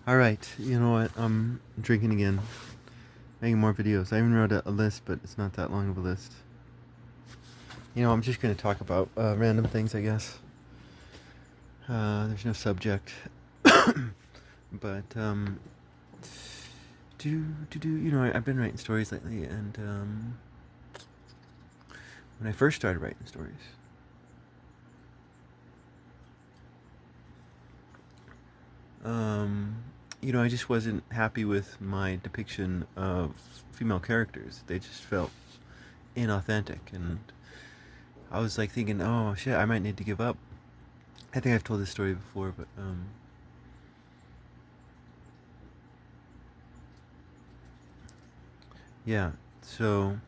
All right, you know what? I'm drinking again, making more videos. I even wrote a list, but it's not that long of a list. You know, I'm just gonna talk about random things, I guess. There's no subject, but you know, I've been writing stories lately, and when I first started writing stories, um, you know, I just wasn't happy with my depiction of female characters. They just felt inauthentic, and I was like thinking, oh shit, I might need to give up. I think I've told this story before, but yeah. So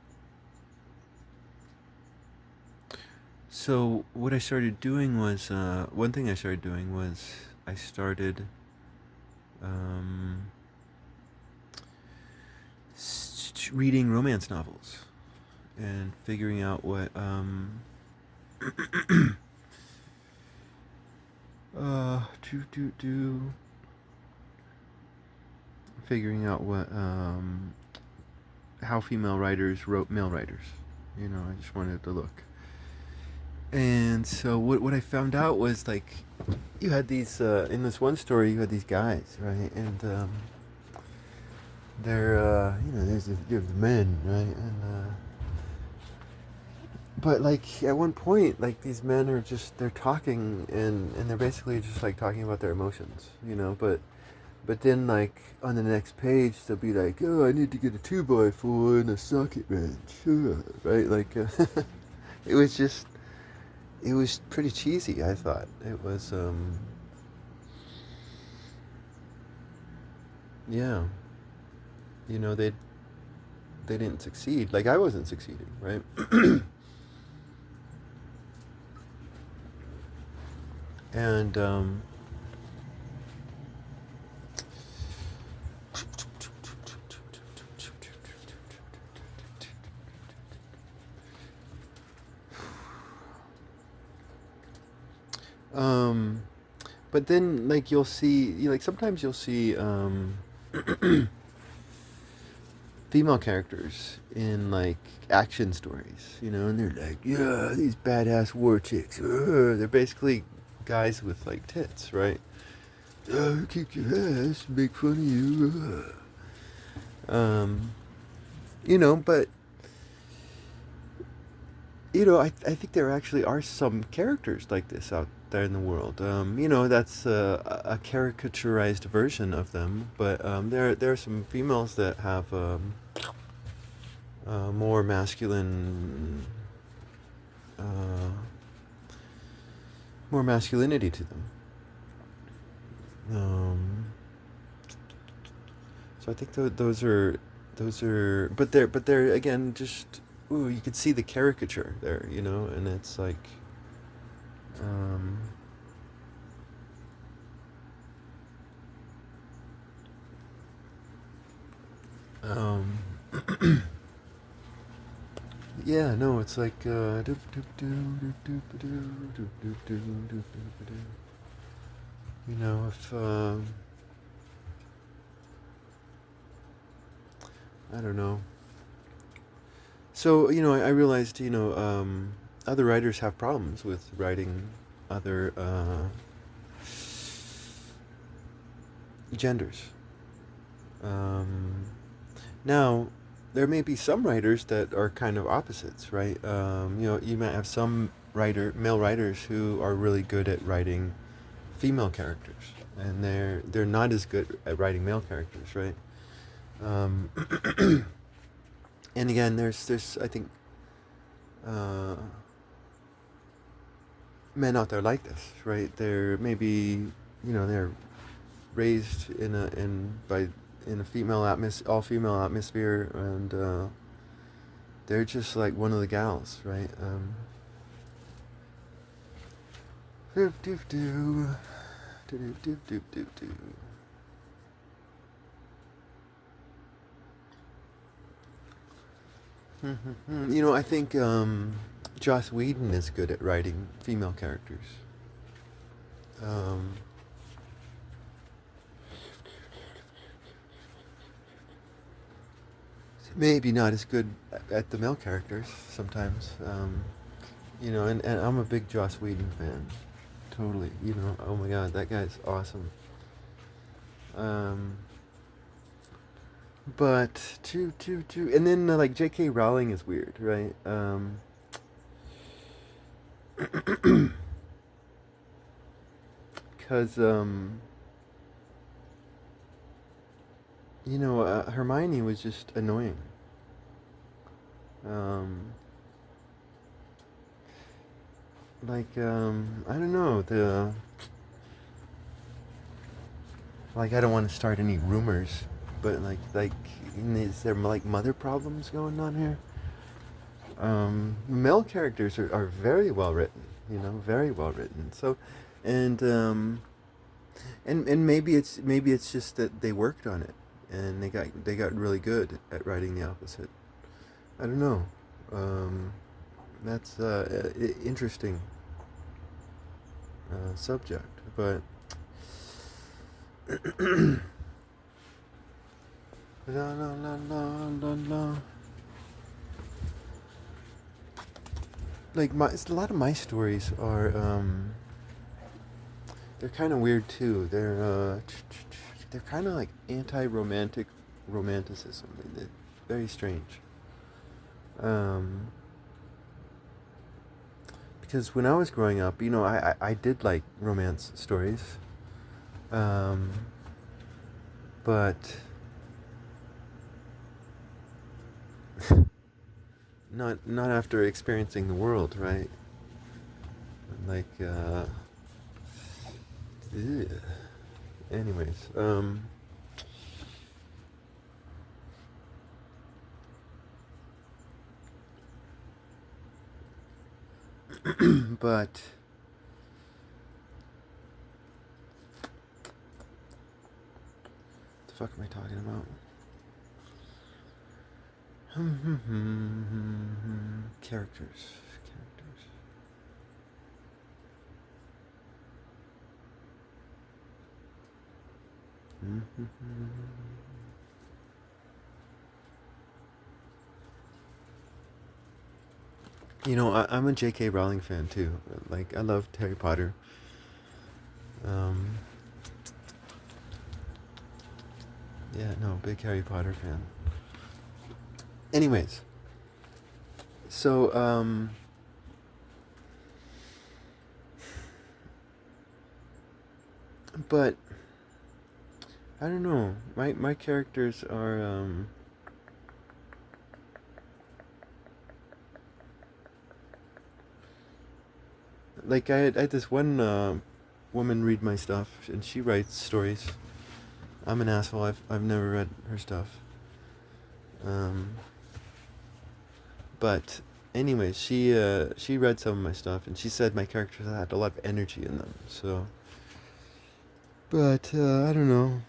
so what I started doing was one thing I started doing was I started um, reading romance novels and figuring out what do figuring out what how female writers wrote male writers. You know, I just wanted to look. And so what I found out was like you had these in this one story you had these guys, right? And they're you know you have the men, right? And but like at one point like these men are just they're talking and they're basically just like talking about their emotions, you know, but then like on the next page they'll be like, oh, I need to get a 2x4 and a socket wrench, right? Like it was just it was pretty cheesy. I thought it was yeah, you know, they didn't succeed like I wasn't succeeding, right? And um but then like you'll see like sometimes you'll see female characters in like action stories, you know, and they're like, yeah, these badass war chicks. They're basically guys with like tits, right? Kick your ass, make fun of you. Um, you know, but you know, I think there actually are some characters like this out there in the world. You know, that's a caricaturized version of them, but there are some females that have more masculine, uh, more masculinity to them. Um, so I think those are, but they're again just ooh, you could see the caricature there, you know, and it's like, um, um, yeah, no, it's like you know, if I don't know. So you know, I realized you know other writers have problems with writing other genders. Um, Now, there may be some writers that are kind of opposites, right? You know, you might have some male writers who are really good at writing female characters, and they're not as good at writing male characters, right? Um, and again, there's I think uh, men out there like this, right? They're maybe you know they're raised in a female all female atmosphere, and they're just like one of the gals, right? Doop doop doo. Doop doop doop doop doo. You know, I think Joss Whedon is good at writing female characters. Um, maybe not as good at the male characters sometimes. And I'm a big Joss Whedon fan. Totally. Oh my god, that guy's awesome. Um, and then like J.K. Rowling is weird, right? Because Hermione was just annoying. Um, I don't know, I don't want to start any rumors, but is there like mother problems going on here? Male characters are very well written, very well written. So, and and maybe it's just that they worked on it, and they got really good at writing the opposite. I don't know. Um, that's interesting subject, but la la la la la la. A lot of my stories are they're kind of weird too. They're kind of like anti-romantic romanticism. They're very strange. Um, because when I was growing up, I did like romance stories, um, but not after experiencing the world, right? Like, ugh. Anyways, but the fuck am I talking about? Characters. I'm a J.K. Rowling fan too. Like, I loved Harry Potter. Um, yeah, no, big Harry Potter fan. Anyways, so but I don't know. My characters are like I had this one woman read my stuff, and she writes stories. I'm an asshole. I've never read her stuff. Um, but anyway, she read some of my stuff, and she said my characters had a lot of energy in them. So, but I don't know.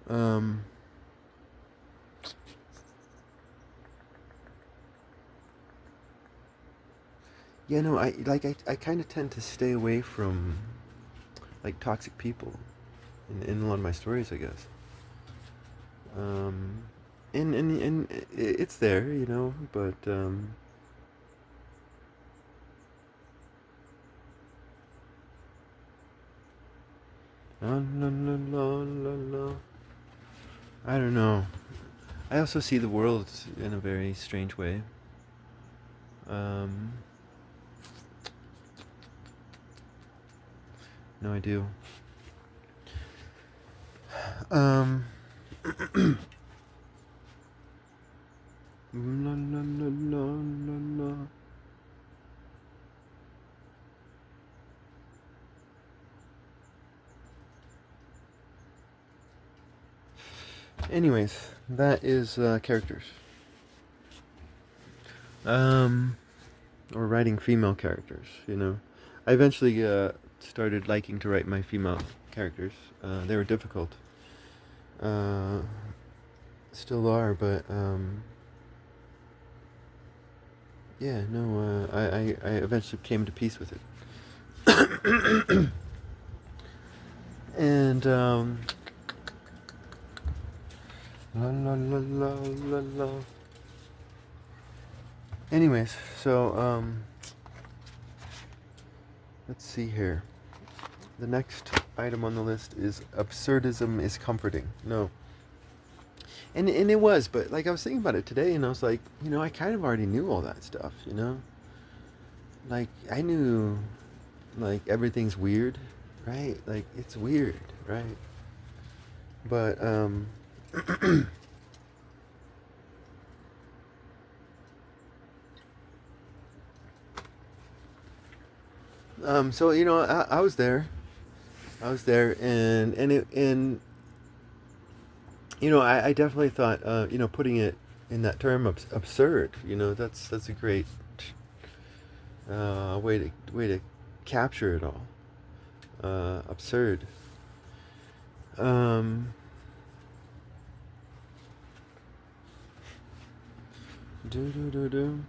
Um, yeah, no, I kind of tend to stay away from like toxic people in a lot of my stories, I guess. Um, and it's there, but la, la, la, la, la, la. I don't know. I also see the world in a very strange way. Um, no, I do. Um, la, la, la, la, la, la. Anyways, that is characters. Um, or writing female characters. I eventually started liking to write my female characters. They were difficult. Uh, still are, but yeah, no, I eventually came to peace with it. And la la la la la la. Anyways, so let's see here. The next item on the list is absurdism is comforting. No. And it was, but like I was thinking about it today and I was like, I kind of already knew all that stuff, you know? Like I knew like everything's weird, right? Like it's weird, right? But so I was there. I was there and I definitely thought putting it in that term absurd, that's a great way to capture it all. Absurd. Um, do do do do.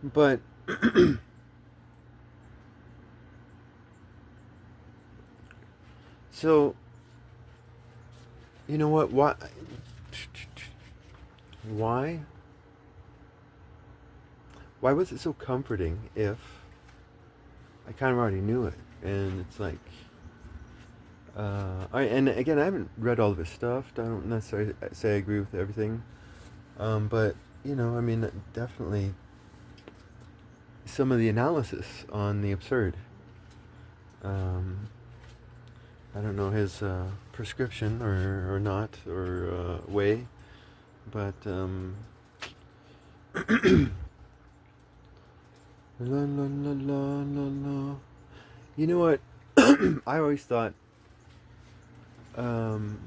But so you know what? Why? Why was it so comforting if I kind of already knew it? And it's like, and again, I haven't read all of his stuff. I don't necessarily say I agree with everything. But I mean, definitely some of the analysis on the absurd. Um, I don't know his prescription or not or way, but la la la la la la. You know what? I always thought, um,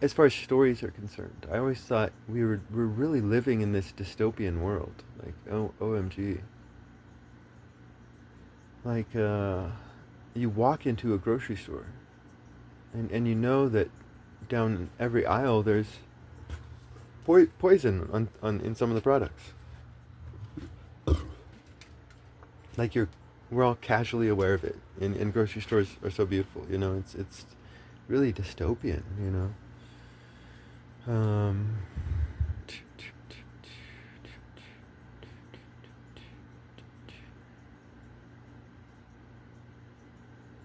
as far as stories are concerned, I always thought we're really living in this dystopian world. Like, OMG. Like, you walk into a grocery store, and you know that down every aisle there's poison on in some of the products. Like we're all casually aware of it. And grocery stores are so beautiful. It's really dystopian.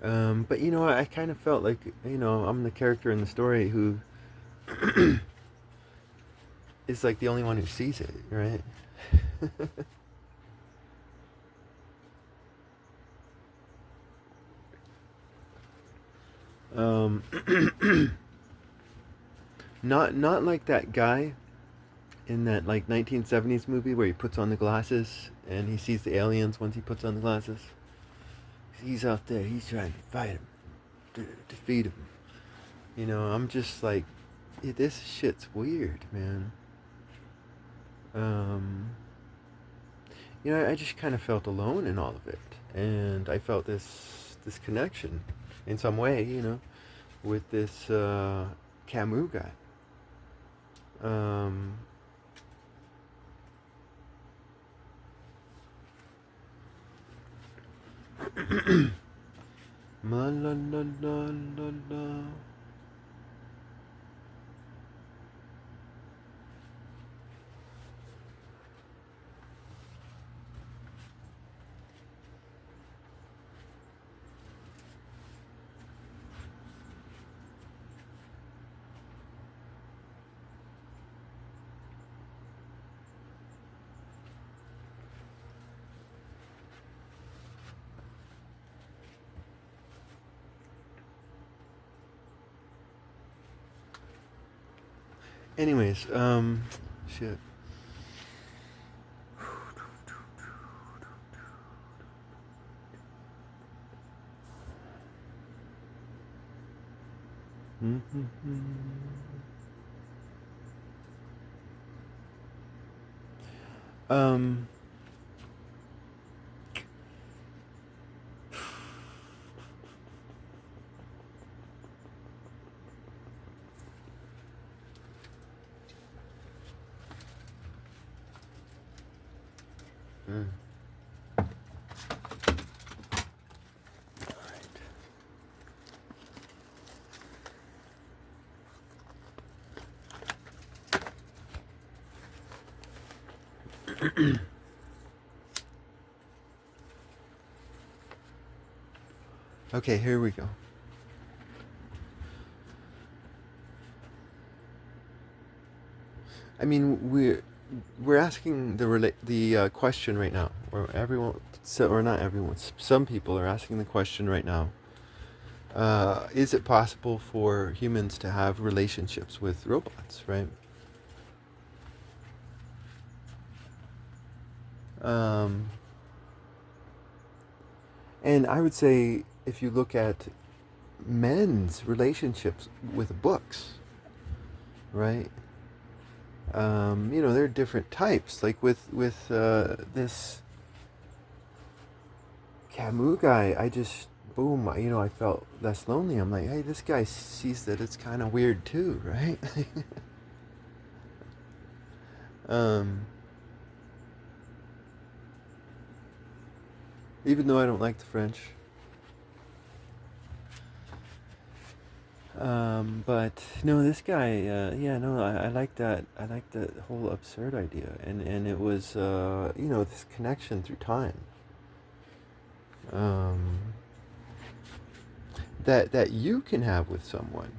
Um, but I kind of felt like I'm the character in the story who is like the only one who sees it, right? um, not like that guy in that like 1970s movie where he puts on the glasses and he sees the aliens once he puts on the glasses. He's out there. He's trying to fight him, to defeat him. I'm just like, this shit's weird, man. Um, I just kind of felt alone in all of it, and I felt this connection, in some way, with this Camus guy. Um, la la la la la la. Anyways, shit. um, Okay, here we go. I mean, we're asking the question right now, or everyone, or not everyone. Some people are asking the question right now. Is it possible for humans to have relationships with robots? Right. Um, and I would say if you look at men's relationships with books, right? There are different types. Like with this Camus guy, I just boom. I felt less lonely. I'm like, hey, this guy sees that it's kind of weird too, right? um, even though I don't like the French. But no, this guy, yeah, no, I like that. I like the whole absurd idea, and it was, this connection through time. Um, that you can have with someone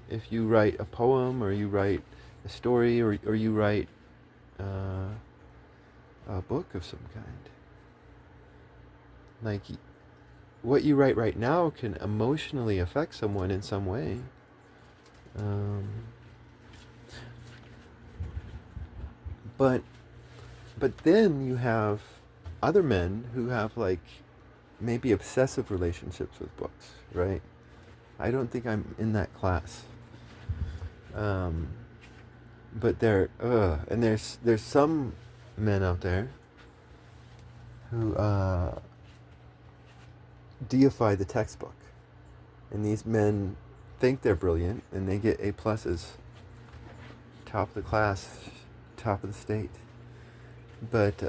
if you write a poem or you write a story or you write uh, a book of some kind. Like what you write right now can emotionally affect someone in some way. Um, but but then you have other men who have like maybe obsessive relationships with books, right? I don't think I'm in that class. Um, but and there's some men out there who deify the textbook, and these men think they're brilliant, and they get A pluses, top of the class, top of the state. But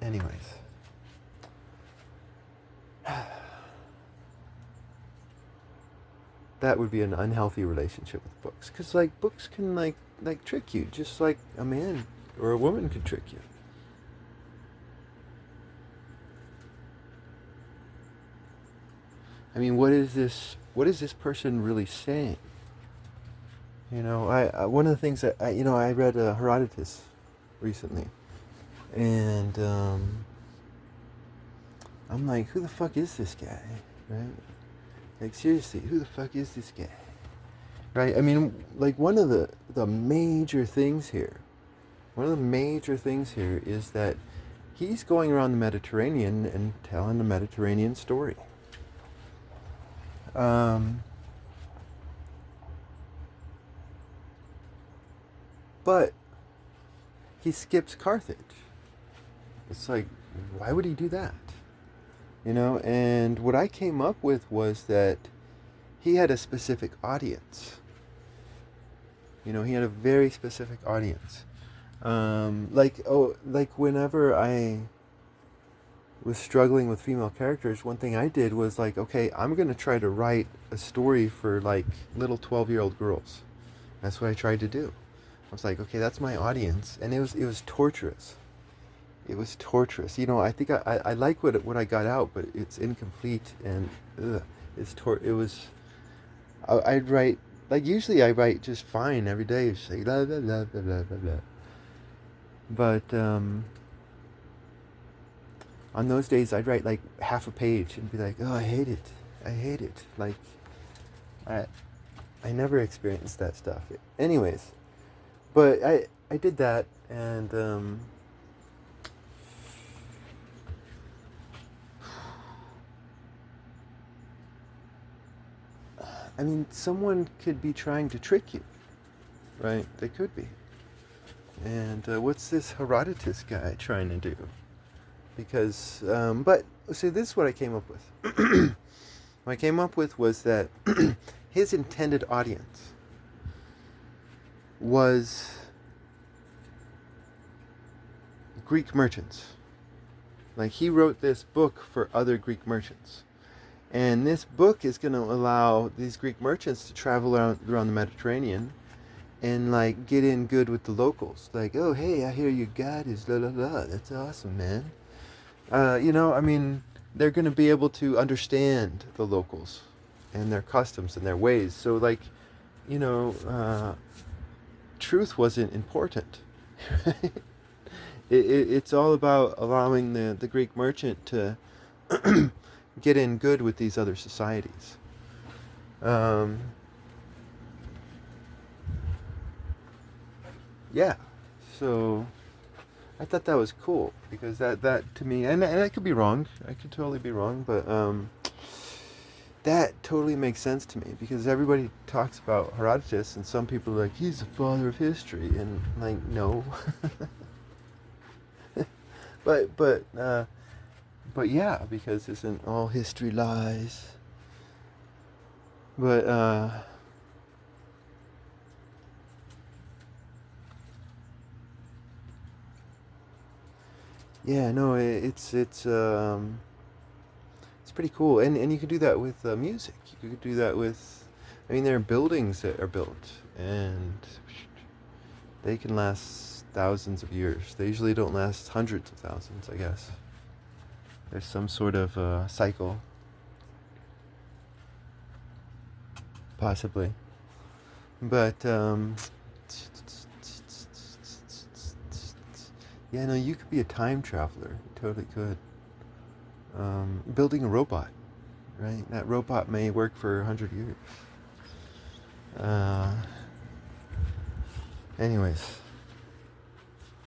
anyways, that would be an unhealthy relationship with books, because like books can like trick you, just like a man or a woman could trick you. I mean, what is this person really saying? One of the things that I read Herodotus recently, and I'm like, who the fuck is this guy, right? Like seriously, who the fuck is this guy, right? I mean, like one of the major things here, one of the major things here is that he's going around the Mediterranean and telling the Mediterranean story. Um, but he skips Carthage. It's like, why would he do that? And what I came up with was that he had a specific audience. He had a very specific audience. Like whenever I was struggling with female characters, one thing I did was like, okay, I'm gonna try to write a story for like little 12-year-old girls. That's what I tried to do. I was like, okay, that's my audience, and it was torturous. It was torturous. I think I like what I got out, but it's incomplete and ugh, it was. I'd write like usually I write just fine every day, just say blah blah blah blah blah blah blah. But on those days I'd write like half a page and be like, oh, I hate it. Like I I never experienced that stuff. Anyways, but I did that and I mean, someone could be trying to trick you, right? They could be. And what's this Herodotus guy trying to do? Because, but, see, this is what I came up with. What I came up with was that his intended audience was Greek merchants. Like, he wrote this book for other Greek merchants. And this book is going to allow these Greek merchants to travel around the Mediterranean and like get in good with the locals. Like, oh hey, I hear your God is la la la. That's awesome, man. I mean, they're gonna be able to understand the locals and their customs and their ways. So like, you know, truth wasn't important. It's all about allowing the Greek merchant to get in good with these other societies. Um, yeah, so I thought that was cool because that to me, and I could be wrong, I could totally be wrong, but that totally makes sense to me because everybody talks about Herodotus, and some people are like, he's the father of history, and like, no. But but yeah, because isn't all history lies? But yeah, no, it's pretty cool, and you could do that with music. You could do that with, I mean, there are buildings that are built, and they can last thousands of years. They usually don't last hundreds of thousands, I guess. There's some sort of cycle, possibly. But yeah, no, you could be a time traveler. You totally could. Building a robot, right? That robot may work for 100 years. Uh, anyways,